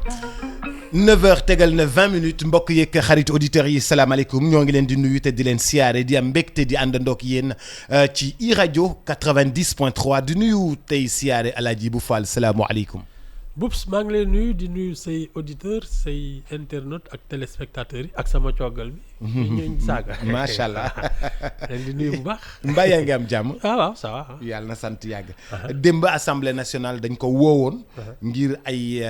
9h tegal na 20 minutes mbokk yeeg xarit auditeurs yi salaamaaleykum ñoo ngi leen di nuyu te di leen siyaare di am mbégte di àndandoo ak yéen ci iRadio 90.3 di nuyu tey siyaare Alaaji bu Fall salaamualeykum. Boubs maa ngi lay nuyu di nuyu say auditeurs say internautes ak téléspectateurs yi ak sama coogal bi. ñu saaga. macha allah. leen di nuyu bu baax. mbaa yaa ngi am jàmm. waaw ça va. yàlla na sant yàgg. démb assemblée nationale dañ ko woowoon. ngir ay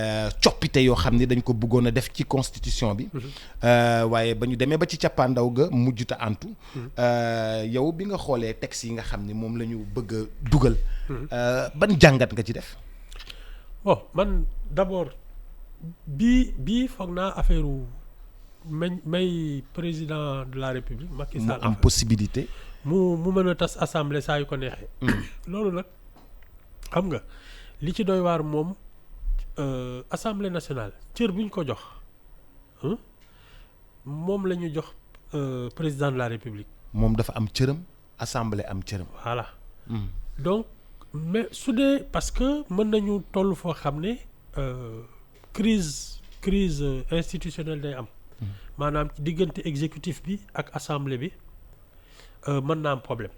coppite yoo xam ne dañ ko bëggoon a def ci constitution bi. waaye ba ñu demee ba ci cappaandaw ga mujjuta antu. yow bi nga xoolee texte yi nga xam ne moom la ñu bëgg a dugal. ban jàngat nga ci def. bon man d'abord bii foog naa affaire may président de la république Macky Sall mu am possibilité. mu mën a tas assemblée saa yu ko neexee. loolu nag xam nga li ci doy waar moom assemblée nationale cër bi ñu ko jox moom la ñu jox président de la république. moom dafa am cëram assemblée am cëram. voilà donc. mais su dee parce que mën nañu toll foo xam ne crise institutionnelle day am maanaam diggante exécutif bi ak assemblée bi mën na am problème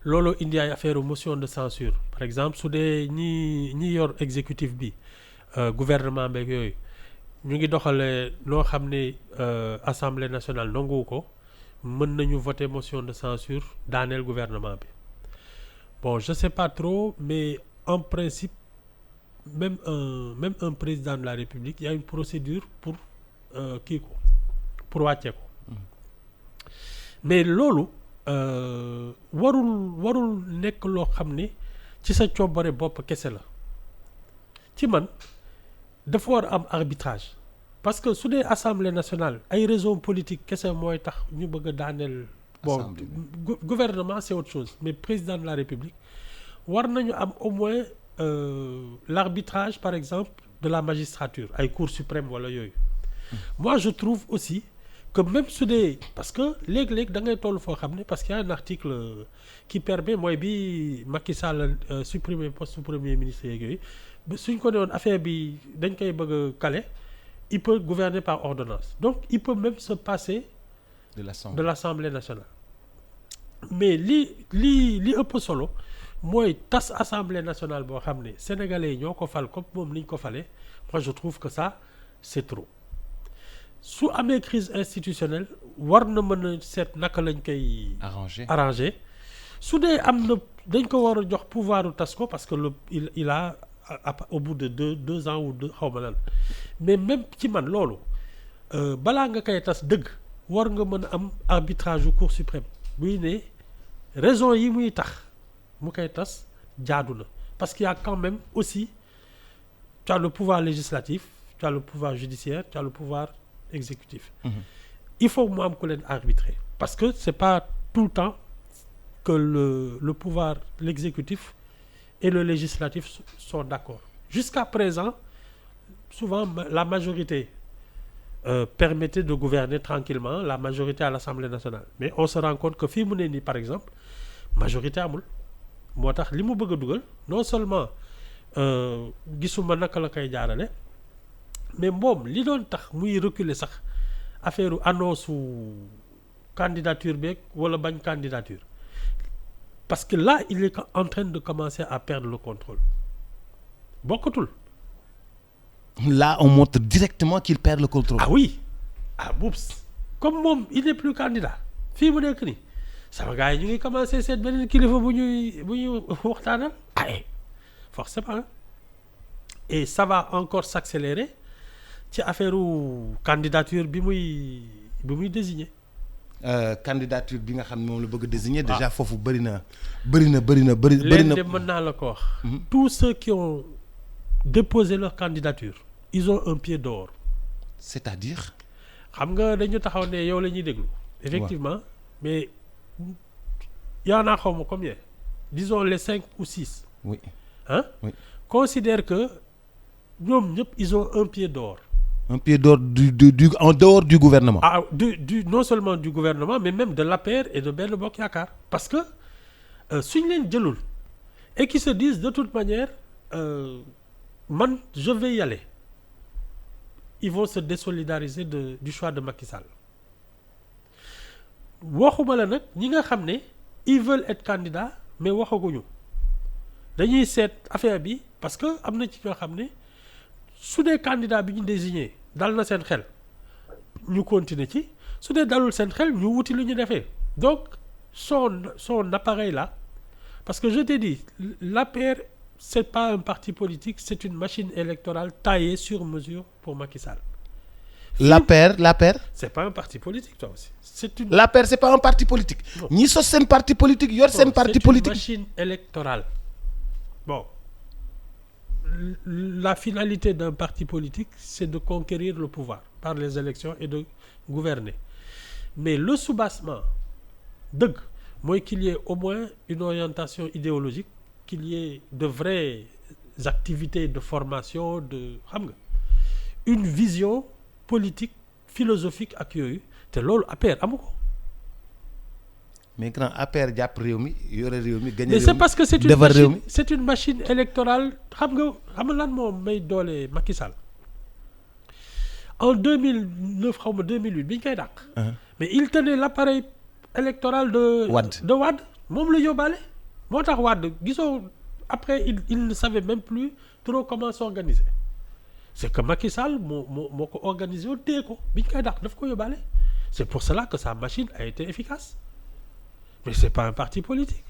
looloo indi ay affaire motion de censure par exemple su dee ñi yor exécutif bi gouvernement beeg yooyu ñu ngi doxalee loo xam ne assemblée nationale nanguwu ko mën nañu voter motion de censure daaneel gouvernement bi. Bon, je sais pas trop, mais en principe, même un président de la République, il y a une procédure pour pour wàcce ko. Mais loolu warul nekk loo xam ne ci sa coobare bopp kese la ci man dafa war am arbitrage parce que su dee assemblée nationale ay raisons politiques kese mooy tax ñu bëgg a daaneel. Bon, gouvernement c'est autre chose mais président de la République war nañu am au moins l'arbitrage par exemple de la magistrature ay cour suprême wala yooyu. Moi je trouve aussi que même su dee parce que léeg-léeg da ngay toll foo xam ne parce qu'il y a un article qui permet mooy bi Macky Sall supprimer poste premier ministre yeeg yooyu suñ ko ne woon affaire bi dañ koy bëgg a caler il peut gouverner par ordonnance donc il peut même se passer de l'Assemblée nationale. Mais li ëpp solo mooy tas assemblée nationale boo xam ne sénégalais yi ñoo ko fal comme moom ni ñu ko falee moi je trouve que ça c'est trop su amee crise institutionnelle war na mën a seet naka lañ koy arranger su dee am na dañ ko war a jox pouvoir u tas ko parce que il a au bout de deux ans ou xaw ma lan mais même ci man loolu balaa nga koy tas dëgg war nga mën a am arbitrage u cour suprême buy ne raison yi muy tax mu koy tas jaadu na parce qu'il y a quand même aussi tu as le pouvoir législatif tu as le pouvoir judiciaire tu as le pouvoir exécutif. Il faut mu am ku leen arbitrer parce que c'est pas tout le temps que le pouvoir l'exécutif et le législatif sont d'accord. Jusqu'à présent souvent la majorité permettait de gouverner tranquillement la majorité à l'Assemblée nationale mais on se rend compte que fii mu ne nii par exemple majorité amul moo tax li mu bëgg a dugal non seulement gisuma naka la koy jaarale mais moom li doon tax muy reculer sax affaire annonce su candidature beeg wala bañ candidature parce que là il est en train de commencer à perdre le contrôle bokkatul. Là on montre directement qu'il perd le contrôle. Ah oui Boubs comme moom il n'est plus candidat fii mu nekk nii sama gars yi ñu ngi commencé seet beneen kilifa bu ñuy waxtaanal forcément et ça va encore s'accélérer ci affaire candidature bi muy désigner. Candidature bi nga xam ne moom la bëgg désigner. déjà foofu bëri na. leen de mën naa la ko wax. tous ceux qui ont déposé leur candidature ils ont un pied dehors. c'est-à-dire. xam nga dañu taxaw ne yow la ñuy déglu. effectivement mais y en a xaw ma combien disons les 5 ou 6. oui oui considère que ñoom ñëpp ils ont un pied dehors. un pied dehors en dehors du gouvernement. Non seulement du gouvernement mais même de l'APR et de Benno Bokk Yaakaar parce que suñ leen jëlul et qui se disent de toute manière man je vais y aller ils vont se désolidariser du choix de Macky Sall waxuma la nag ñi nga xam ne ils veulent être candidats mais waxaguñu dañuy seet affaire bi parce que am na ci ñoo xam ne su dee candidat bi ñu désigné dal na seen xel ñu continuer ci su dee dalul seen xel ñu wuti lu ñu defee donc son appareil là parce que je t'ai dit l'APR c'est pas un parti politique c'est une machine électorale taillée sur mesure pour Macky Sall. l'APR c'est pas un parti politique toi aussi. l'APR c'est pas un parti politique. ñi sos seen parti politique yor seen parti politique. c'est une machine électorale bon la finalité d'un parti politique c'est de conquérir le pouvoir par les élections et de gouverner mais le soubassement dëgg mooy qu'il y ait au moins une orientation idéologique qu'il y ait de vraies activités de formation de xam nga une vision politique philosophique ak yooyu te loolu APR amu ko. mais grand APR jàpp réew mi yore réew mi gagné réew mi mais c'est parce que c'est une machine électorale xam nga lan moo may doole Macky Sall en 2009 xaw ma 2008 bi ñu koy dàq. mais il tenait l'appareil électoral de Wade moom la yóbbaale moo tax Wade gisoo après il ne savait même plus trop comment s'organiser c'est que Macky Sall moo ko organisé woon téye ko bi ñu koy dàq daf ko yóbbaale c'est pour cela que sa machine a été efficace mais c'est pas un parti politique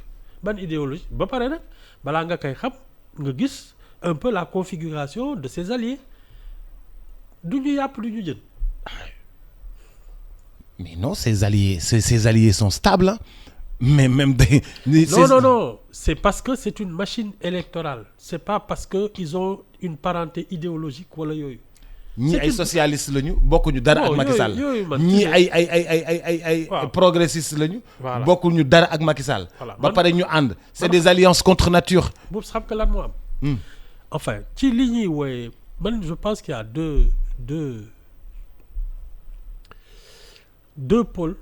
ban idéologie ba pare nag balaa nga koy xam nga gis un peu la configuration de ses alliés du ñu yàpp du ñu jën. mais non ces alliés sont stables hein? Mais même non c'est parce que c'est une machine électorale c'est pas parce que ils ont une parenté idéologique wala yooyu. ñii ay socialistes lañu bokkuñu dara ak Macky Sall ñii ay progressistes lañu. bokkuñu dara ak Macky Sall. ba pare ñu ànd. c'est des alliances contre nature. boobu xam nga lan moo am. enfin ci li ñuy wooye man je pense qu'il y a deux pôles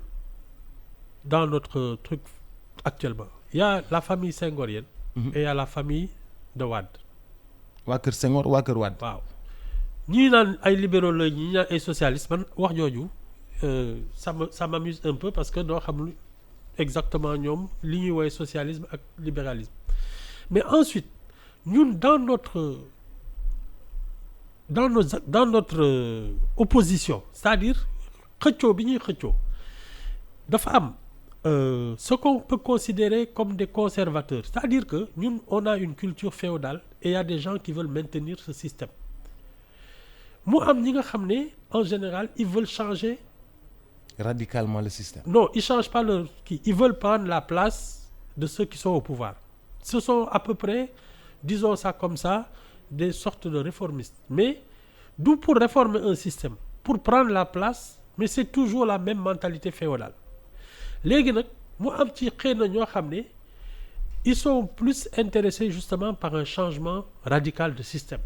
dans notre truc actuellement. Il y a la famille senghorienne et il y a la famille de Wade. waa kër Senghor waa kër Wade. waaw ñii naan ay libéraux la ñii naan ay socialistes man wax jooju ça m'amuse un peu parce que doo xam lu exactement ñoom li ñuy woowee socialisme ak libéralisme mais ensuite ñun dans notre opposition c'est-à-dire xëccoo bi ñuy xëccoo dafa am ce qu'on peut considérer comme des conservateurs c'est-à-dire que ñun on a une culture féodale et il y a des gens qui veulent maintenir ce système mu am ñi nga xam ne en général ils veulent changer radicalement le système. Non, ils changent pas leur qui ils veulent prendre la place de ceux qui sont au pouvoir. Ce sont à peu près, disons ça comme ça, des sortes de réformistes. Mais d'où pour réformer un système, pour prendre la place, mais c'est toujours la même mentalité féodale. Léegi nag mu am ci xëy na ñoo xam ne ils sont plus intéressés justement par un changement radical de système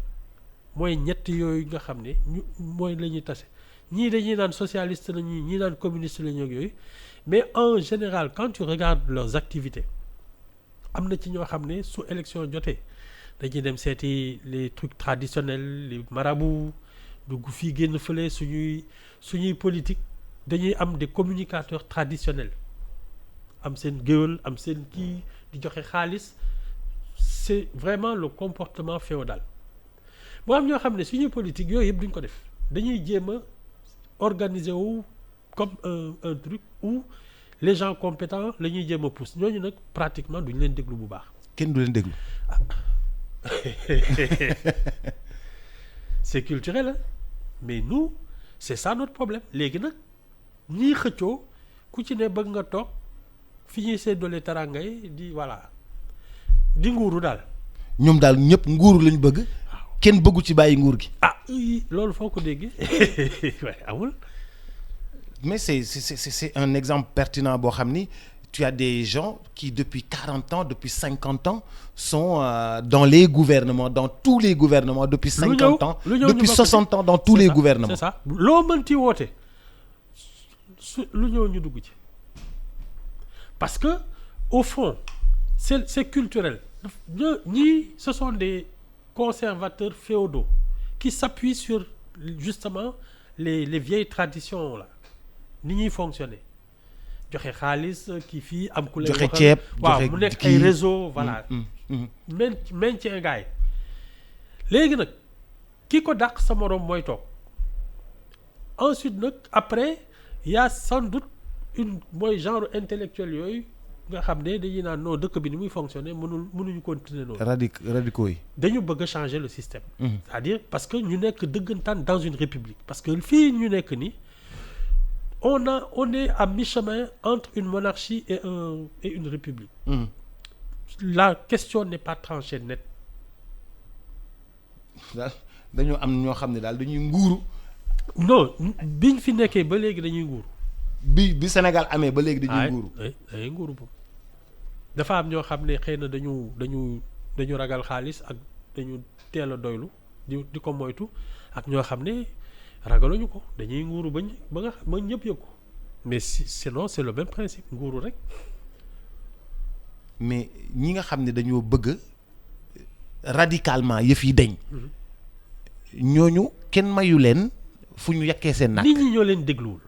mooy ñett yooyu nga xam ne ñu mooy la ñuy tase ñii dañuy naan socialiste la ñii naan communiste la ñu ak yooyu mais en général quand tu regardes leurs activités am na ci ñoo xam ne su élection jotee dañuy dem seeti les trucs traditionnels les marabouts dugg fii génn fële suñuy politique dañuy am des communicateurs traditionnels am seen géwël am seen kii di joxe xaalis c'est vraiment le comportement féodal moo am ñoo xam ne suñuy politique yooyu yëpp duñ ko def dañuy jéem a organiser wu comme un truc où les gens compétents la ñuy jéem a pousse ñooñu nag pratiquement duñ leen déglu bu baax. kenn du leen déglu. C'est culturel hein? Mais nous c'est ça notre problème léegi nag ñii xëccoo ku ci ne bëgg nga toog fi ñuy séddale taranga yi di voilà di nguuru daal. ñoom daal ñëpp nguuru lañ bëgg. kenn bëggu ci bàyyi nguur gi. ah loolu foo ko déggee waaye amul. mais c'est un exemple pertinent boo xam ni tu as des gens qui depuis 40 ans depuis 50 ans sont dans les gouvernements dans tous les gouvernements depuis 50 ans depuis 60 ans dans tous les gouvernements. c'est ça loo mënti woote lu ñëw ñu dugg ci parce que au fond c'est culturel ñii ce sont des conservateurs féodaux qui s'appuient sur justement les vieilles traditions là ni ñuy fonctionner joxe xaalis kii fii am ku leen joxe ceeb waaw mu nekk ay réseau voilà maintien gars yi léegi nag ki ko dàq sa moroom mooy toog ensuite nag après y a sans doute une mooy genre intellectuel yooyu nga xam ne dañuy naan non dëkk bi ni muy fonctionner mënuñu continuer noonu. radicaux yi. dañu bëgg a changer le système. C'est-à-dire parce que ñu nekk dëggantaan dans une république parce que fii ñu nekk ni on est à mi-chemin entre une monarchie et une république. La question n'est pas tranchée net. daal dañoo am ñoo xam ne daal dañuy nguuru. non biñ fi nekkee ba léegi dañuy nguuru. bi Sénégal amee ba léegi dañuy nguuru. dañuy nguuru boobu dafa am ñoo xam ne xëy na dañu ragal xaalis ak dañu teel a doylu di ko moytu ak ñoo xam ne ragaluñu ko dañuy nguuru ba ñëpp yëg ko mais sinon c'est le même principe nguuru rek. mais ñi nga xam ne dañoo bëgg radicalement yëf yi deñ ñooñu kenn mayu leen fu ñu yàkkee seen nag. nit ñi ñoo leen dégluwul.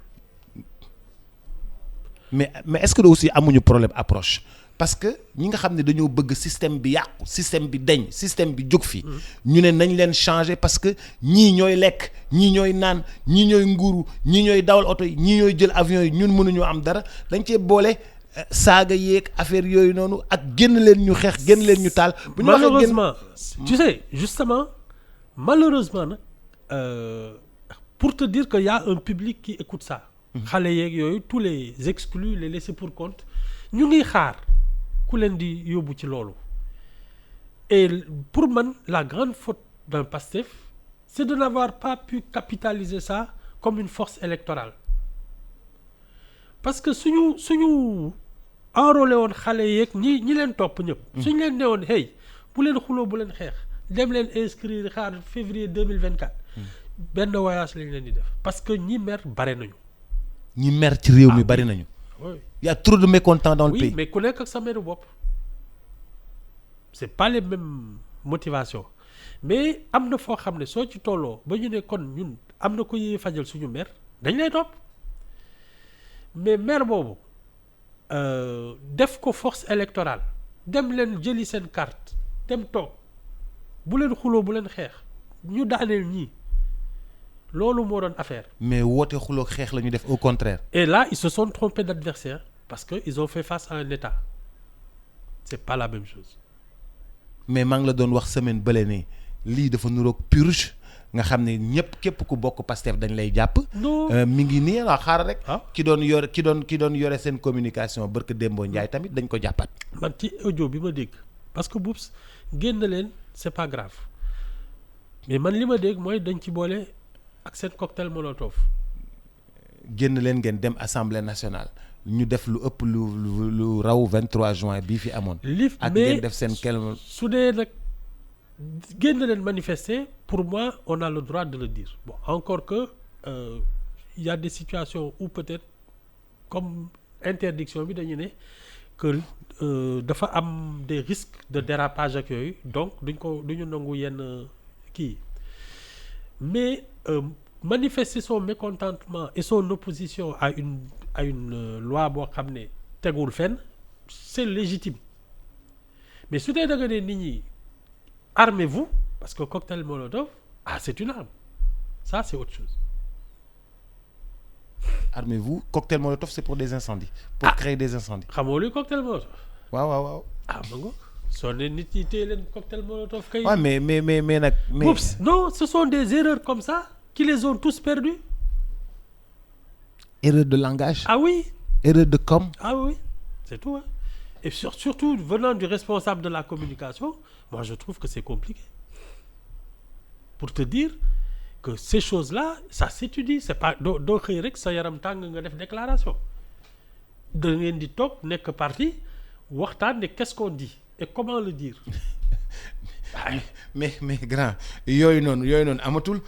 mais est-ce que aussi amuñu problème approche parce que ñi nga xam ne dañoo bëgg système bi yàqu système bi deñ système bi jóg fi ñu ne nañ leen changer parce que ñii ñooy lekk ñii ñooy naan ñii ñooy nguuru ñii ñooy dawal oto yi ñii ñooy jël avion yi ñun mënuñoo am dara dañ cee boole saaga yeeg affaire yooyu noonu ak génn leen ñu xeex génn leen ñu taal. bu ñu waxee malheureusement tu sais justement malheureusement nag pour te dire que y a un public qui écoute ça. xale yeeg yooyu tous les exclus les laissés pour compte ñu ngi xaar ku leen di yóbbu ci loolu et pour man la grande faute d'un Pastef c'est de n'avoir pas pu capitaliser ça comme une force électorale parce que suñu enrôlé woon xale yeeg ñi leen topp ñëpp suñu leen newoon hey bu leen xuloo bu leen xeex dem leen inscrire xaar février 2024 benn voyage lañ leen di def parce que ñi mer bare nañu. ñi mer ci réew mi bari nañu. oui y a trop de mécontents dans le pays. oui mais ku nekk ak sa meru bopp c'est pas les mêmes motivations mais am na foo xam ne soo ci tolloo ba ñu ne kon ñun am na ko ñuy fajal suñu mer dañ lay topp mais mer boobu def ko force électorale dem leen jëli seen carte dem toog bu leen xuloo bu leen xeex ñu daaneel ñii. loolu moo doon affaire. mais woote xuloo xeex la ñu def au contraire. et là ils se sont trompés d'adversaire parce que ils ont fait face à un État c'est pas la même chose. mais maa ngi la doon wax semaine bële ne lii dafa nuroog purge nga xam ne ñëpp képp ku bokk Pastef dañ lay jàpp. non mi ngi nii waaw xaaral rek. ah ki doon yore seen communication barke Dembo Ndiaye tamit dañ ko jàppat. man ci audio bi ma dégg parce que Boubs génn leen c'est pas grave mais man li ma dégg mooy dañ ci boole. ak seen cocktail molotov. génn leen ngeen dem assemblée nationale ñu def lu ëpp lu raw 23 juin bii fi amoon. ak ngeen def seen kelm. su dee nag génn leen manifester pour moi on a le droit de le dire bon encore que il y a des situations où peut-être comme interdiction bi dañu ne que dafa am des risques de dérapage ak yooyu donc duñu nangu yenn kii mais manifester son mécontentement et son opposition à une loi boo xam ne tegul fenn c'est légitime mais su dee da nga ne nit ñi armez-vous parce que cocktail molotov c'est une arme ça c'est autre chose. Armez-vous cocktail molotov c'est pour des incendies. pour créer des incendies. xamoo luy cocktail molotov. waaw. ma nga soo ne nit ñi téye leen cocktail molotov kay. waaw mais nag. Oups, non ce sont des erreurs comme ça qui les ont tous perdus. Erreur de langage. Ah oui. Erreur de com. Ah oui c'est tout hein. Et surtout venant du responsable de la communication moi je trouve que c'est compliqué pour te dire que ces choses-là ça s'étudie c'est pas doo xëy rek sa yaram tàng nga def déclaration da ngeen di toog nekk parti waxtaan ne qu'est-ce qu'on dit et comment le dire. mais grand yooyu noonu amatul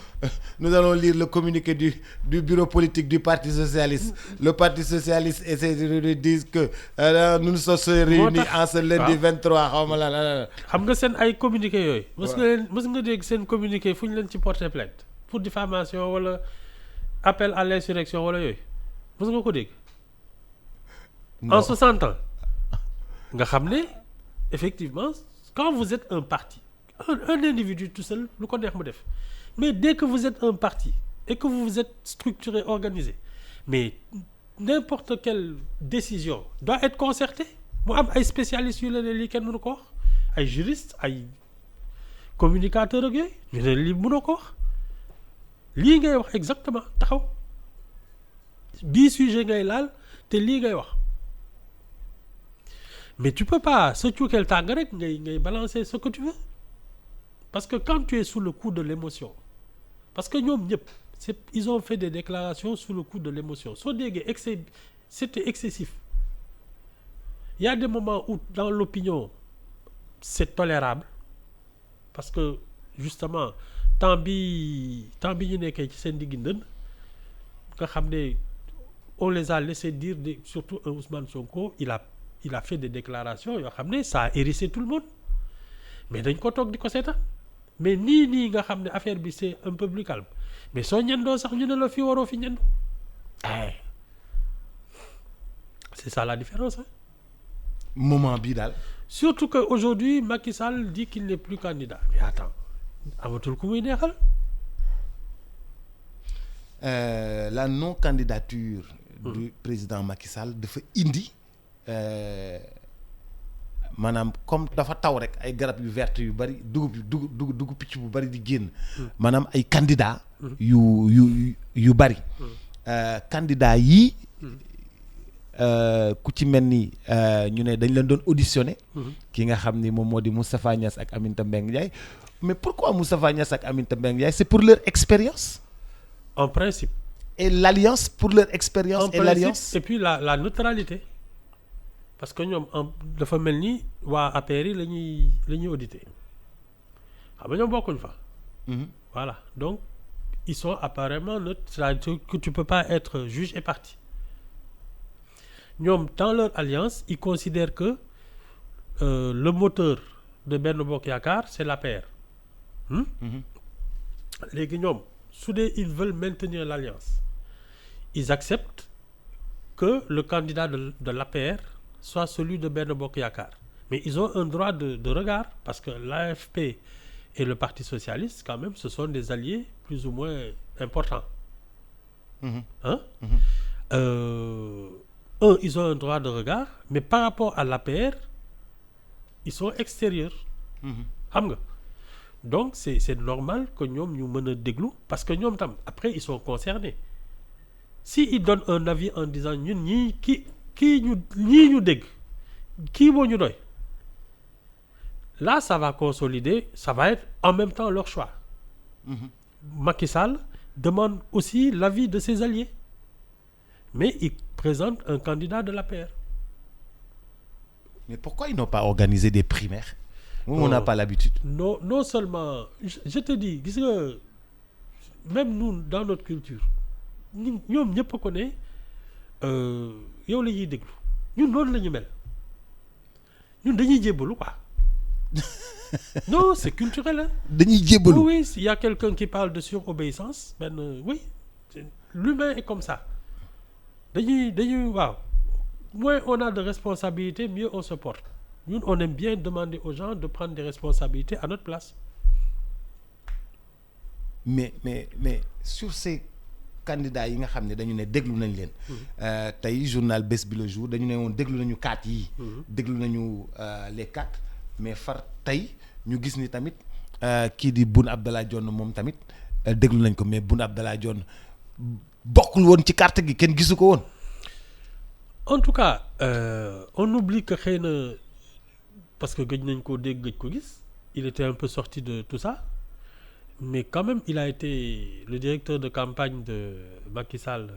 nous allons lire le communiqué du bureau politique du parti socialiste. Le parti socialiste essaie de dire que nous nous sommes réunis en ce lundi 23 xaw ma la. xam nga seen ay communiqué yooyu. mës nga dégg seen communiqué fu ñu leen ci porter plainte pour diffamation wala appel à l'insurrection wala yooyu mës nga ko dégg. En 60 ans nga xam ne effectivement quand vous êtes un parti. Un individu tout seul lu ko neex mu def mais dès que vous êtes un parti et que vous êtes structuré organisé mais n'importe quelle décision doit être concertée mu am ay spécialistes yu la ne lii kenn mënu ko wax ay juristes ay communicateurs ak yooyu ñu ne lii mënoo ko wax lii ngay wax exactement taxaw bii sujet ngay laal te lii ngay wax mais tu peux pas sa cuukeel tàng rek ngay balancer ce que tu veux. Parce que quand tu es sous le coup de l'émotion parce que ñoom ñëpp ils ont fait des déclarations sous le coup de l'émotion soo déggee c'était excessif. Il y a des moments où dans l'opinion c'est tolérable parce que justement temps bi ñu nekkee ci seen diggi ndën nga xam ne on les a laissé dire surtout un Ousmane Sonko il a fait des déclarations yoo xam ne ça a hérissé tout le monde mais dañ ko toog di ko seetaan. Mais nii nga xam ne affaire bi c'est un peu plus calme mais soo ñandoo sax ñu ne la fi waroo fi ñandu c'est ça la différence moment bii daal. Surtout que aujourd'hui Macky Sall dit qu'il n'est plus candidat mais attends amatul ku muy neexal. La non candidature du président Macky Sall dafa indi maanaam comme dafa taw rek ay garab yu vert yu bari dugub picc bu bari di génn maanaam ay candidats yu bari candidats yii ku ci mel ni ñu ne dañ leen doon auditionné ki nga xam ni moom moo di Moustapha Niasse ak Aminata Mbengue Ndiaye mais pourquoi Moustapha Niasse ak Aminata Mbengue Ndiaye c'est pour leur expérience en principe et l'alliance pour leur expérience et l'alliance et puis la neutralité parce que ñoom dafa mel ni waa APR yi la ñuy auditer xam nga ñoom bokkuñ fa. Voilà donc ils sont apparemment neutres c'est-à-dire que tu peux pas être juge et partie ñoom dans leur alliance ils considèrent que le moteur de Benno Bokk Yaakaar c'est l'APR. Léegi ñoom su dee ils veulent maintenir l'alliance ils acceptent que le candidat de l'APR soit celui de Benno Bokk Yaakaar mais ils ont un droit de regard parce que l'AFP et le Parti socialiste quand même ce sont des alliés plus ou moins importants. Ils ont un droit de regard mais par rapport à l'APR ils sont extérieurs. Xam nga donc c'est normal que ñoom ñu mën a déglu parce que ñoom tam après ils sont concernés si ils donnent un avis en disant ñun ñii ñii ñu dégg kii moo ñu doy là ça va consolider ça va être en même temps leur choix. Macky Sall demande aussi l'avis de ses alliés mais il présente un candidat de l'APR. Mais pourquoi ils n'ont pas organisé des primaires? On n'a pas l'habitude. Non seulement je te dis gis nga même nous dans notre culture ñoom ñëpp ko ne yow la ñuy déglu ñun noonu la ñu mel ñun dañuy jébbalu quoi. Non c'est culturel hein. Dañuy jébbalu. Oui il y a quelqu'un qui parle de surobéissance oui l'humain est comme ça dañuy waaw moins on a de responsabilités mieux on se porte. Ñun on aime bien demander aux gens de prendre des responsabilités à notre place. Mais sur ces candidats yi nga xam ne dañu ne déglu nañ leen. Tey journal Bës Bi Le Jour dañu ne woon déglu nañu 4 yi. Déglu nañu les 4 mais far tey ñu gis ni tamit kii di Boun Abdallah Dionne moom tamit déglu nañ ko mais Boun Abdallah Dionne bokkul woon ci carte gi kenn gisu ko woon. En tout cas on oublie que xëy na parce que gëj nañ ko dégg gëj ko gis il était un peu sorti de tout ça mais quand même il a été le directeur de campagne de Macky Sall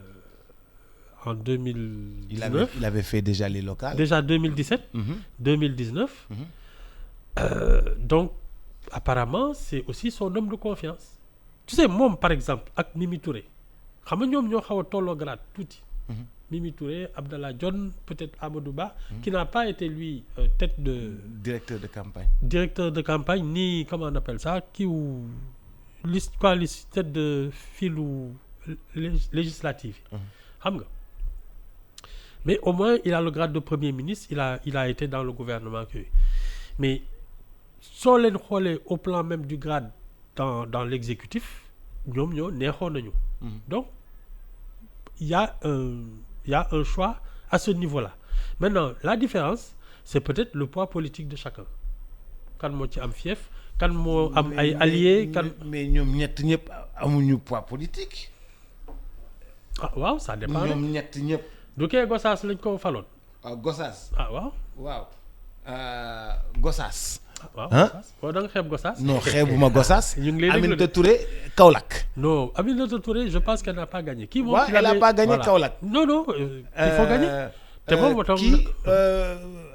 en 2019. Il avait fait déjà les locales. Déjà 2017. 2019. Donc apparemment c'est aussi son homme de confiance. Tu sais moom par exemple ak Mimi Touré xam nga ñoom ñoo xaw a tolloo grade tuuti. Mimi Touré, Abdallah Dionne, peut-être Amadou Ba, qui n'a pas été lui tête de directeur de campagne, ni comment on appelle ça, qui ou liste tête de file ou législative. Xam nga. Mais au moins il a le grade de premier ministre, il a été dans le gouvernement que. Mais soo leen xoolee au plan même du grade dans l'exécutif, ñoom ñoo neexoon nañu. Donc il y a un choix à ce niveau-là. Maintenant, la différence, c'est peut-être le poids politique de chacun. Kan moo ci am fief, kan moo am ay alliés, kan. mais ñoom ñett ñëpp amuñu poids politique. Ah waaw, ça dépend. ñoom ñett ñëpp. du kee Gossas lañ ko faloon. Gossas. Ah waaw. waaw Gossas. waaw Gossas boo da nga xeeb Gossas. non xeebuma Gossas. ñu ngi lay déglu Aminata Touré Kaolack. non Aminata Touré je pense qu'elle n'a pas gagné. kii moom waaw elle n'a pas gagné Kaolack. non il faut gagner. te moom moo kii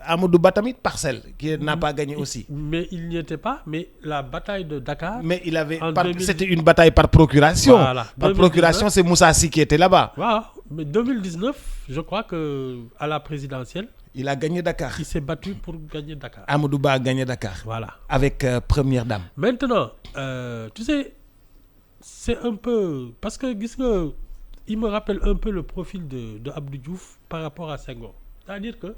Amadou Ba tamit Parcelles qui n'a pas gagné aussi. mais il n'y était pas mais la bataille de Dakar. mais il avait c'était une bataille par procuration. Voilà. Par procuration c'est Moussa Sy qui était là-bas. waaw mais 2019 je crois que à la présidentielle. il a gagné Dakar. il s'est battu pour gagner Dakar. Amadou Ba a gagné Dakar. Voilà. Avec première dame. Maintenant tu sais c'est un peu parce que gis nga il me rappelle un peu le profil de Abdou Diouf par rapport à Senghor. C'est-à-dire que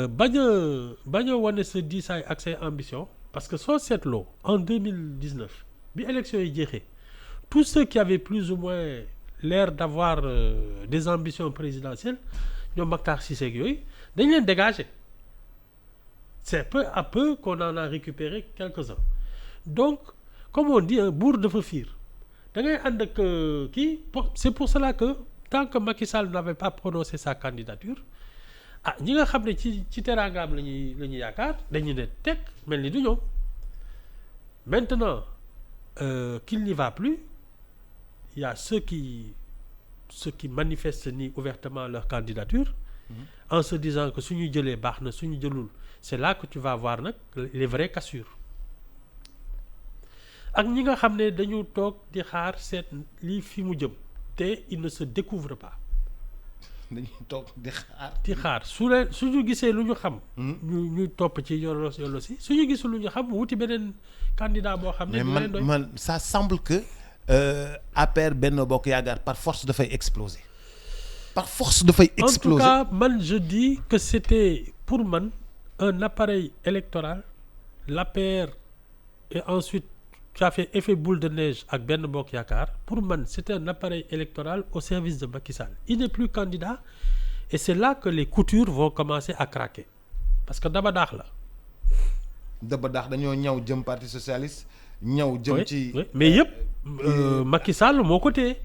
bañ a wane sa diisaay ak say ambition parce que soo seetloo en 2019 bi élection yi jeexee tous ceux qui avaient plus ou moins l'air d'avoir des ambitions présidentielles ñoom Makhtar Cissé ak yooyu dañ leen dégager. C'est peu à peu qu'on en a récupéré quelques-uns. Donc comme on dit buur dafa fiir da ngay ànd ak kii c'est pour cela que tant que Macky Sall n'avait pas prononcé sa candidature ñi nga xam ne ci teraangaam la ñuy yaakaar dañu ne teg mel ni du ñoom. Maintenant qu'il n'y va plus il y a ceux qui manifestent ni ouvertement leur candidature en se disant que suñu jëlee baax na suñu jëlul c'est là que tu vas voir nag les vraies cassures. ak ñi nga xam ne dañu toog di xaar seet lii fi mu jëm te il ne se découvre pas. dañuy toog di xaar suñu gisee lu ñu xam. ñu topp ci yolo si suñu gisul lu ñu xam wuti beneen candidat boo xam ne. mais man ça semble que APR Benno Bokk Yaakaar par force dafay exploser. par force dafay exploser. En tout cas man je dis que c'était pour man un appareil électoral l'APR et ensuite. Tu as fait effet boule de neige ak Benno Bokk Yaakaar pour man c'est un appareil électoral au service de Macky Sall. Il n'est plus candidat et c'est là que les coutures vont commencer à craquer parce que daba daax la. daba daax dañoo ñëw jëm parti socialiste ñëw jëm ci. mais yëpp Macky Sall moo ko téye.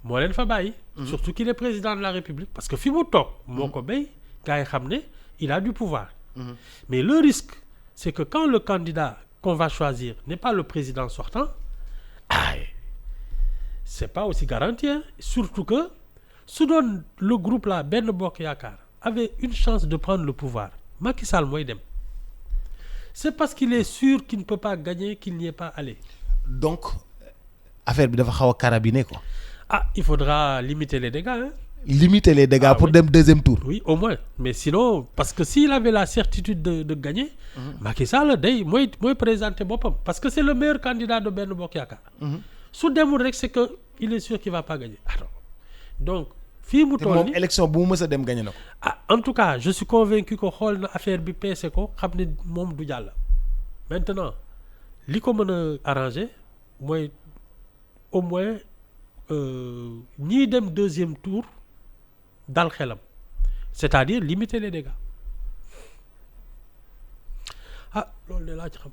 moo leen fa bàyyi. surtout qu'il est président de la République parce que fi mu toog. moo ko béy gars yi xam ne il a du pouvoir. mais le risque c'est que quand le candidat qu'on va choisir n'est pas le président sortant, c'est pas aussi garanti, hein? Surtout que su doon le groupe là Benno Bokk Yaakaar avait une chance de prendre le pouvoir Macky Sall mooy dem. C'est parce qu'il est sûr qu'il ne peut pas gagner qu'il n'y est pas allé. Donc affaire bi dafa xaw a carabiner quoi. Il faudra limiter les dégâts, hein? Limiter les dégâts pour dem deuxième tour. Oui, au moins. Mais sinon, parce que s'il avait la certitude de gagner, Macky Sall day mooy présenter boppam parce que c'est le meilleur candidat de Benno Bokk Yaakaar. su demul rek c'est que il est sûr qu'il va pas gagner. Donc fii mu toll nii élection bu mu mës a dem gagné na ko. En tout cas je suis convaincu que xool na affaire bi peese ko xam ne moom du jàll. Maintenant li ko mën a arranger mooy au moins ñiy dem deuxième tour. dal xelam c'est-à-dire limiter les dégâts loolu de laa ci xam.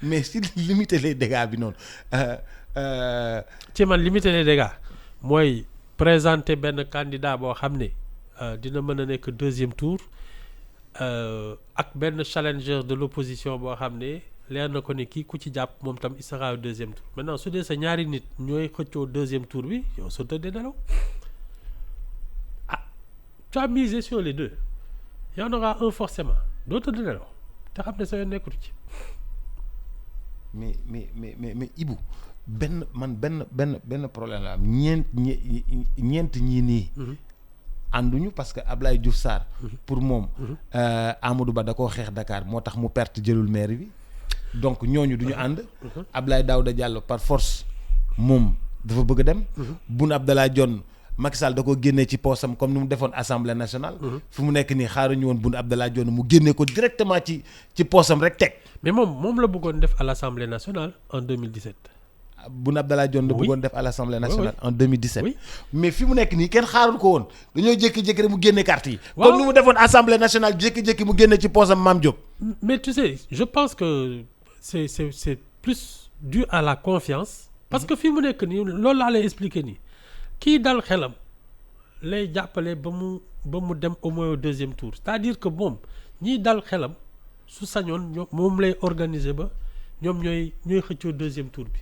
mais si limiter les dégâts bi noonu. ci man limiter les dégâts mooy présenter benn candidat boo xam ne dina mën a nekk deuxième tour ak benn challenger de l'opposition boo xam ne leer na ko ne kii ku ci jàpp moom tam il sera au deuxième tour maintenant su dee sa ñaari nit ñooy xëccoo deuxième tour bi yow soo tëddee nelaw. Tu as misé sur les deux. Il y en aura un forcément. D'autres de nelaw. te xam ne sa yoon nekkul ci. mais Ibou benn problème la am ñeent ñii nii. ànduñu parce que Ablaye Diouf Sarr. pour moom. Amadou Ba da koo xeex Dakar moo tax mu perte jëlul maire bi donc ñooñu du ñu ànd. Ablaye Daouda Diallo par force moom dafa bëgg a dem. Boun Abdallah Dionne Macky Sall da koo génnee ci poosam comme ni mu defoon assemblée nationale. fu mu nekk nii xaaruñu woon Boun Abdallah Dionne mu génnee ko directement ci poosam rek teg. mais moom la bëggoon def à l'Assemblée nationale en 2017. Boun Abdallah Dionne la bëggoon def à l'Assemblée nationale en 2017. Oui. mais fi mu nekk nii kenn xaarul ko woon dañoo jékki-jékki rek mu génne carte yi. waaw comme ni mu defoon Assemblée nationale jékki-jékki mu génne ci poosam Mame Diop. mais tu sais je pense que c'est plus dû à la confiance. parce que fi mu nekk nii loolu laa lay expliquer nii kii dal xelam lay jàppale ba mu dem au moins au deuxième tour c'est-à-dire que ñii dal xelam su sañoon ñoom moom lay organiser ba ñoom ñooy xëccoo deuxième tour bi.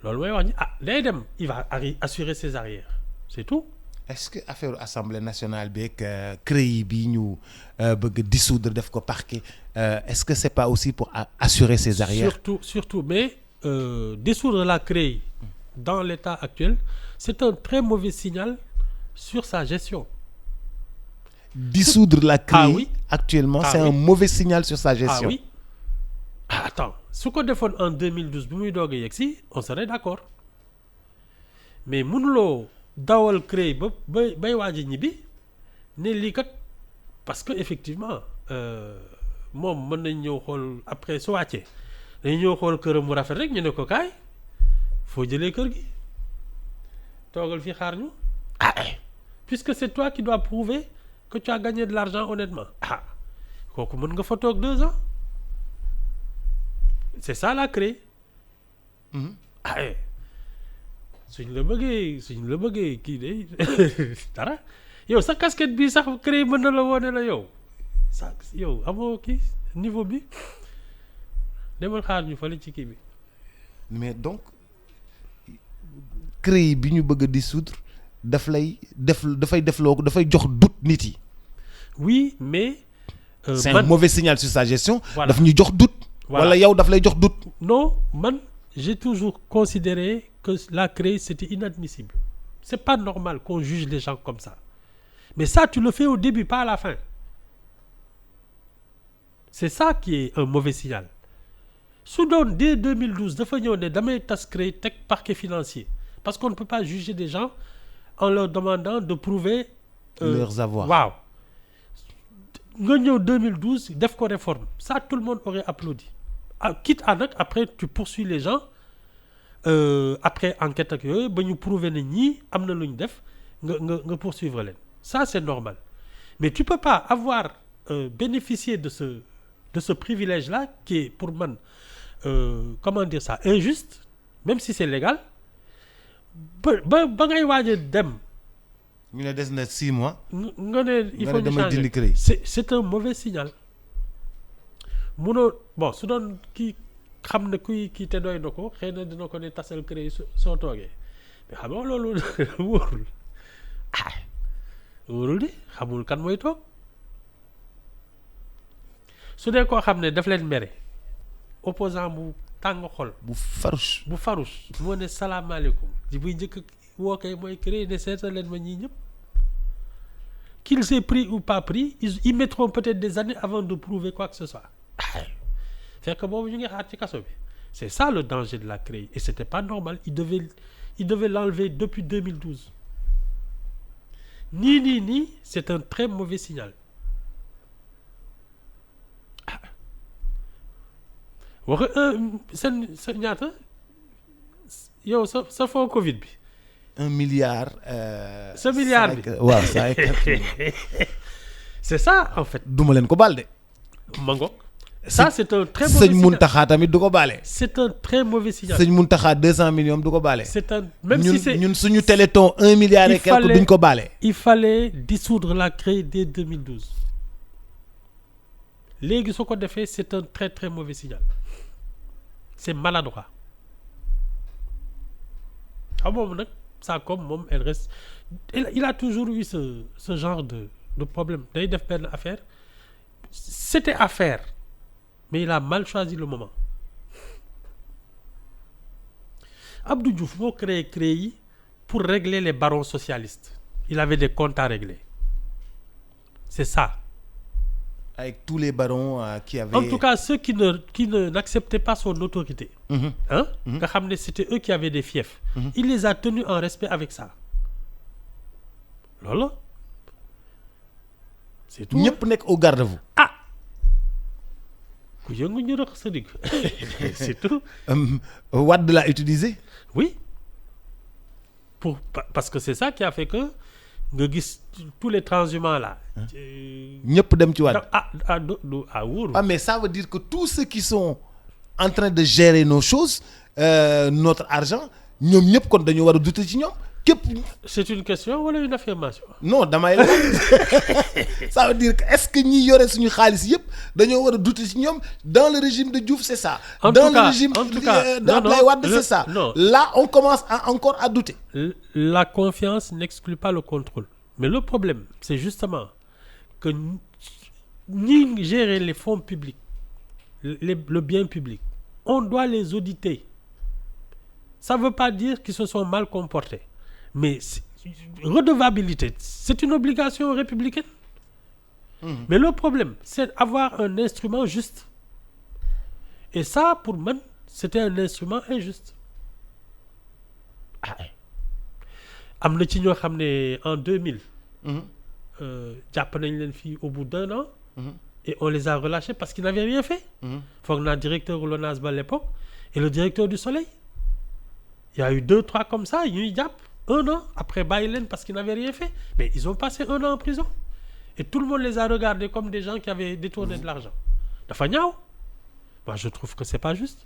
loolu mooy wax ni day dem il va assurer ses arrières c'est tout. est-ce que affaire assemblée nationale bi ak CREI bi ñu bëgg dissoudre def ko parquet est-ce que c'est pas aussi pour assurer ses arrières. surtout mais dissoudre la CREI dans l'état actuel c'est un très mauvais signal sur sa gestion. dissoudre la CREI actuellement c'est un mauvais signal sur sa gestion. oui. Attends su ko defoon en 2012 bi muy doog a yegg si on serait d'accord mais mënuloo dawal CREI bay waaj a ñibbi ne lii kat parce que effectivement moom mën nañ ñëw xool après su wàccee dañu ñëw xool këram mu rafet rek ñu ne ko kaay foo jëlee kër gi toogal fii xaar ñu puisque c'est toi qui dois prouver que tu as gagné de l'argent honnêtement kooku mën nga fa toog 2 ans. c'est ça la CREI. suñ la bëggee kii de dara yow sa casquette bi sax CREI mën na la woone la yow amoo kii niveau bi demal xaar ñu fale ci kii bi. mais donc CREI bi ñu bëgg a dissoudre dafay jox doute nit yi. oui mais. c'est un mauvais signal sur sa gestion. Voilà. daf ñuy jox doute. wala yow daf lay jox doute. non man j'ai toujours considéré que la CREI c'était inadmissible c'est pas normal qu'on juge les gens comme ça mais ça tu le fais au début pas à la fin c'est ça qui est un mauvais signal su doon dès 2012 dafa ñëw ne damay tas CREI teg parquet financier parce qu'on ne peut pas juger des gens en leur demandant de prouver leurs avoirs. waaw nga ñëw 2012 def ko réforme ça tout le monde aurait applaudi quitte à nag après tu poursuis les gens après enquête ak yooyu ba ñu prouver ne ñii am na lu ñu def nga poursuivre leen ça c'est normal mais tu peux pas avoir bénéficié de ce privilège là qui est pour man comment dire ça injuste même si c'est légal ba ngay waaj a dem. ñu ne des na 6 mois. nga ne il faut ñu changer c'est un mauvais signal. munoo su doon kii xam ne kii te doy na ko xëy na dina ko ne tasal CREI soo toogee mais xam nga loolu wóorul wóorul di xamul kan mooy toog su dee koo xam ne daf leen mere opposant bu tàng xol. bu farouche. moo ne salaamaaleykum di buy njëkk woo kay mooy CREI ne seetal leen ma ñii ñëpp qu'ils aient pris ou pas pris ils mettront peut-être des années avant de prouver quoi que ce soit. fekk boobu ñu ngi xaar ci kaso bi c'est ça le danger de la CREI et c'était pas normal il devait l'enlever depuis 2012 nii c'est un très mauvais signal wax sa ñaata yow sa fonds Covid bi 1 milliard. sa milliard bi waaw ça c'est ça en fait. duma leen ko baal de. mango. ça c'est un très mauvais signal sëñ Mountakha tamit du ko baale. c'est un très mauvais signal. sëñ Mountakha 200 millions du ko baale. c'est un même si c'est ñun suñu téléthon 1 milliard et quelque duñ ko baale. il fallait dissoudre la CREI dès 2012 léegi soo ko defee c'est un très très mauvais signal c'est maladroit moom nag ça comme moom elle reste il a toujours eu ce genre de problème day def benn affaire c'était à faire, mais il a mal choisi le moment. Abdou Diouf moo créé yi pour régler les barons socialistes. Il avait des comptes à régler. C'est ça. Avec tous les barons qui avaient... En tout cas, ceux qui n'acceptaient pas son autorité. Hein? Nga xam ne c'était eux qui avaient des fiefs. Il les a tenus en respect avec ça. Loolu c'est tout. ñëpp nekk au garde-à-vous. Ah ku yëngu ñu rëq sa digg c'est tout. Wade l'a utilisé. Oui. Parce que c'est ça qui a fait que nga gis tous les transhumants là. ñëpp dem ci Wade. wóoru. Ah mais ça veut dire que tous ceux qui sont en train de gérer nos choses notre argent ñoom ñëpp kon dañu war a douter ci ñoom képp. C'est une question wala une affirmation? Non damay la ça veut dire que est-ce que ñi yore suñu xaalis yëpp dañoo war a douter ci ñoom dans le régime de Diouf c'est ça. En dans tout le cas, régime non, d'Abdoulaye Wade c'est ça. non. Là on commence encore à douter. La confiance n'exclut pas le contrôle. Mais le problème c'est justement que ñi gérer les fonds publics, le bien public, on doit les auditer. Ça veut pas dire qu'ils se sont mal comportés. Mais redevabilité, c'est une obligation républicaine. Mais le problème, c'est avoir un instrument juste. Et ça, pour moi, c'était un instrument injuste. Am na ci ñoo xam ne en 2000. jàpp nañ leen fii au bout d'1 an. Et on les a relâchés parce qu'ils n'avaient rien fait. Foog naa directeur de l'ONAS ba à l'époque et le directeur du Soleil. Il y a eu 2-3 comme ça ñuy jàpp 1 an après bàyyi leen parce qu'ils n'avaient rien fait. Mais ils ont passé 1 an en prison. Et tout le monde les a regardés comme des gens qui avaient détourné de l'argent. Dafa ñaaw. Moi je trouve que c'est pas juste.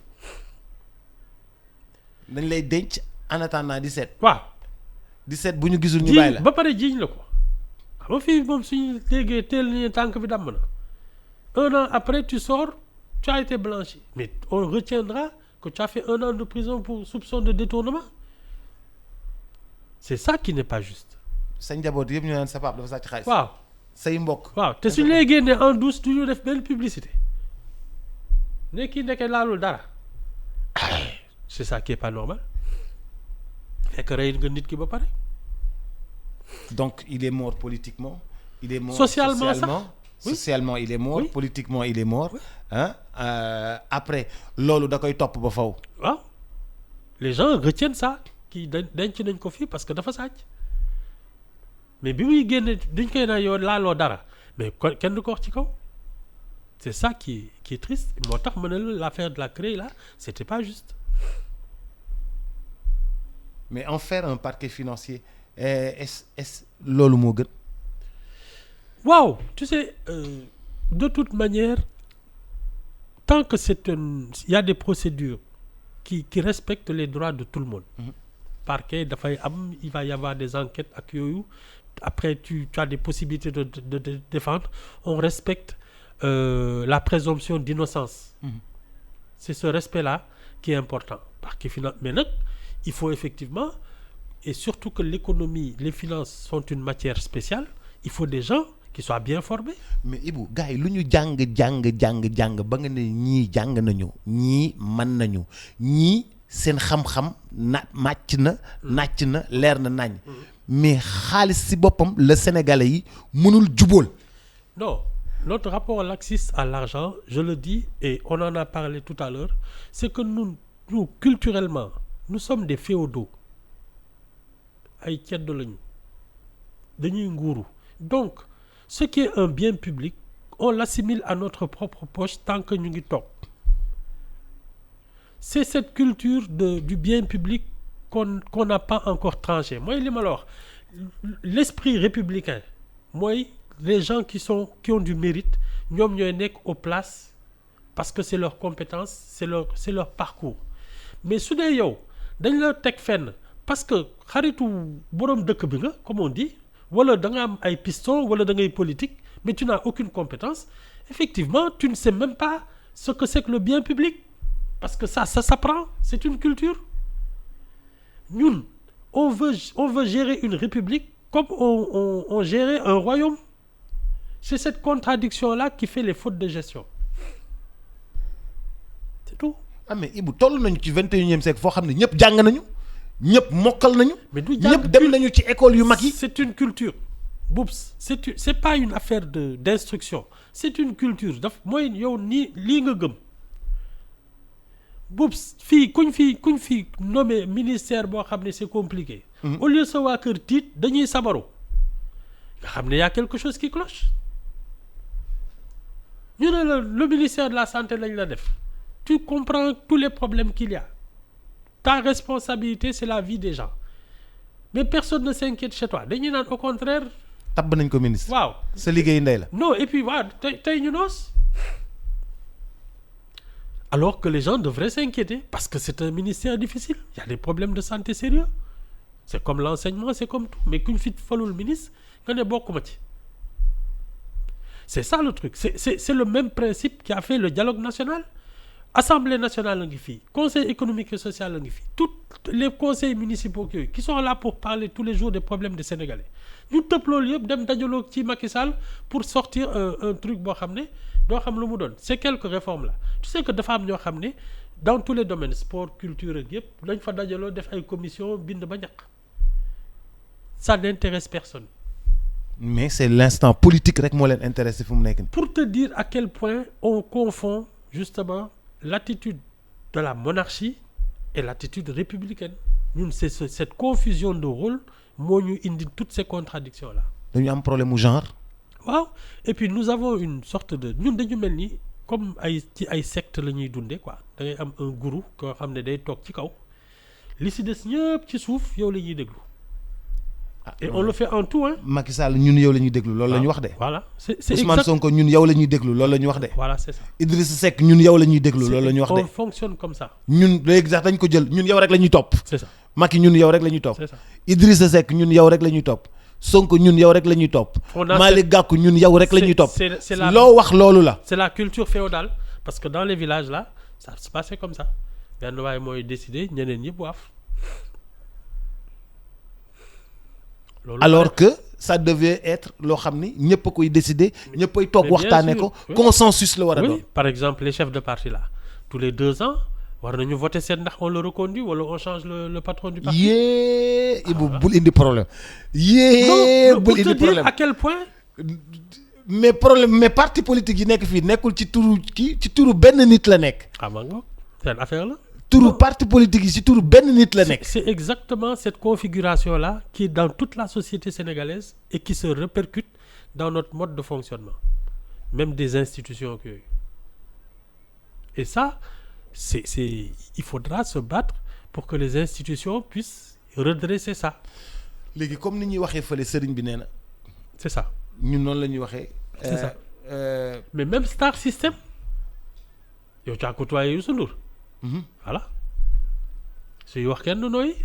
dañ lay denc en attendant 17. waaw. 17 bu ñu gisul ñu bàyyi la ba pare jiiñ la ko. xam nga fii moom suñu déggee teel ni tànk bi damm na. 1 an après tu sors, tu as été blanchi. Mais on retiendra que tu as fait 1 an de prison pour soupçon de détournement. C'est ça qui n'est pas juste. sa njaboot yëpp ñu naan sa papa dafa sàcc xaalis. waaw say mbokk. waaw te suñu lay génnee en douce du ñu def benn publicité. ne kii nekkee laalul dara. C'est ça qui est pas normal. fekk rey nga nit ki ba pare. Donc il est mort politiquement. Il est mort socialement. Oui. Socialement il est mort. Oui. Politiquement il est mort. Oui. Hein? Après loolu da koy topp ba faw. waaw les gens retiennent ça kii denc nañ ko fii parce que dafa sàcc mais bi muy génne duñ koy naan yow laaloo dara mais kenn du ko wax ci kaw. C'est ça qui est triste. moo tax ma ne l'affaire de la CREI là c'était pas juste. Mais en faire un parquet financier est loolu moo gën. waaw tu sais de toute manière tant que il y a des procédures qui respectent les droits de tout le monde. Parquet dafay am il va y avoir des enquêtes ak yooyu après tu as des possibilités de défendre. On respecte la présomption d'innocence. C'est ce respect-là qui est important. Parquet mais nag il faut effectivement et surtout que l'économie, les finances sont une matière spéciale. Il faut des gens qui soient bien formés. Mais Ibou gars yi lu ñu jàng ba nga ne ñii jàng nañu ñii mën nañu ñii seen xam-xam nàcc na leer na nañ. Mais xaalis ci boppam le Sénégalais yi mënul jubóol. Non, notre rapport laxiste à l'argent, je le dis et on en a parlé tout à l'heure, c'est que nous culturellement, nous sommes des féodaux. Ay ceddo lañu dañuy nguuru. Donc ce qui est un bien public on l'assimile à notre propre poche tant que ñu ngi toog. C'est cette culture du bien public qu'on n'a pas encore tranché. Mooy li ma la wax l'esprit républicain mooy les gens qui ont du mérite ñoom ñooy nekk aux places parce que c'est leur compétence, c'est leur parcours. Mais su dee yow dañ la teg fenn parce que xaritu boroom dëkk bi nga comme on dit wala da nga am ay piston wala da ngay politique mais tu n'as aucune compétence, effectivement tu ne sais même pas ce que c'est que le bien public parce que ça s'apprend, c'est une culture. Ñun on veut gérer une république comme on gérait un royaume. c'est cette contradiction-là qui fait les fautes de gestion c'est tout. ah mais Ibou toll nañu ci 21e siècle foo xam ne ñëpp jàng nañu ñëpp mokkal nañu. mais du jàng ñëpp dem nañu ci école yu mag yi. c'est une culture. Boubs c'est pas une affaire d'instruction c'est une culture daf mooy yow nii lii nga gëm Boubs fii kuñ fi nommé ministère boo xam ne c'est compliqué. Au lieu sa waa kër tiit dañuy sabaru nga xam ne y a quelque chose qui cloche ñu ne la le ministère de la santé lañ la def tu comprends tous les problèmes qu'il y a ta responsabilité c'est la vie des gens mais personne ne s'inquiète chez toi dañuy naan au contraire. tabb nañ ko ministre. waaw sa liggéey ndey la. non et puis waaw tey ñu noos alors que les gens devraient s'inquiéter parce que c'est un ministère difficile il y a des problèmes de santé sérieux c'est comme l'enseignement c'est comme tout mais kuñ fi falul ministre nga ne bokkuma ci c'est ça le truc c'est le même principe qui a fait le dialogue national. Assemblée nationale la ngi fii conseil économique et social la ngi fii tous les conseils municipaux yooyu qui sont là pour parler tous les jours des problèmes des Sénégalais ñu tëb loolu yëpp dem dajaloo ci Macky Sall pour sortir un truc boo xam ne doo xam lu mu doon ces quelques réformes là tu sais que dafa am ñoo xam ne dans tous les domaines sport culture ak yëpp dañ fa dajaloo def ay commission bind ba ñàkk ça n'intéresse personne. mais c'est l'instant politique rek moo leen intéressé fu mu nekk nii. pour te dire à quel point on confond justement l'attitude de la monarchie et l'attitude républicaine ñun c'est cette confusion de rôle moo ñu indi toutes ces contradictions là. dañu am problème mu genre. waaw et puis nous avons une sorte de ñun dañu mel ni comme ci ay secte la ñuy dundee quoi da ngay am un gourou koo xam ne day toog ci kaw li si des ñëpp ci suuf yow la ñuy déglu. et on le fait en tout hein. Macky Sall ñun yow la ñuy déglu loolu la ñu wax de. voilà c'est Ousmane Sonko ñun yow la ñuy déglu loolu la ñu wax de. voilà c'est ça. Idrissa Seck ñun yow la ñuy déglu loolu la ñu wax de. on fonctionne comme ça. ñun léegi sax dañ ko jël ñun yow rek la ñuy topp. c'est ça. Macky ñun yow rek la ñuy topp. c'est ça. Idrissa Seck ñun yow rek la ñuy topp. Sonko ñun yow rek la ñuy topp. Malick Gakou ñun yow rek la ñuy topp. c'est la loo wax loolu la. c'est la culture féodale parce que dans les villages là ça se passait comme ça benn waaye mooy décider ñeneen ñëpp waaf. alors que ça devait être loo xam ni ñëpp a koy décider ñëpp ay toog waxtaanee ko consensus la war a doon. oui par exemple les chefs de parti là tous les 2 ans war nañu voter seen ndax on le reconduit wala on change le patron du parti. yee Ibou bul indi problème. yee bul indi problème pour te dire à quel point. mais parti politique yi nekk fii nekkul ci turu benn nit la nekk. ah ma ngoog seen affaire la. turu parti politique yi ci turu benn nit la nekk. c'est exactement cette configuration là qui est dans toute la société sénégalaise et qui se répercute dans notre mode de fonctionnement même des institutions yooyu et ça c'est il faudra se battre pour que les institutions puissent redresser ça. léegi comme ni ñuy waxee fële sëriñ bi nee na. c'est ça. ñun noonu la ñuy waxee. c'est ça mais même Star System yow tu as côtoyé Youssou Ndour. voilà suy wax kenn du nooyi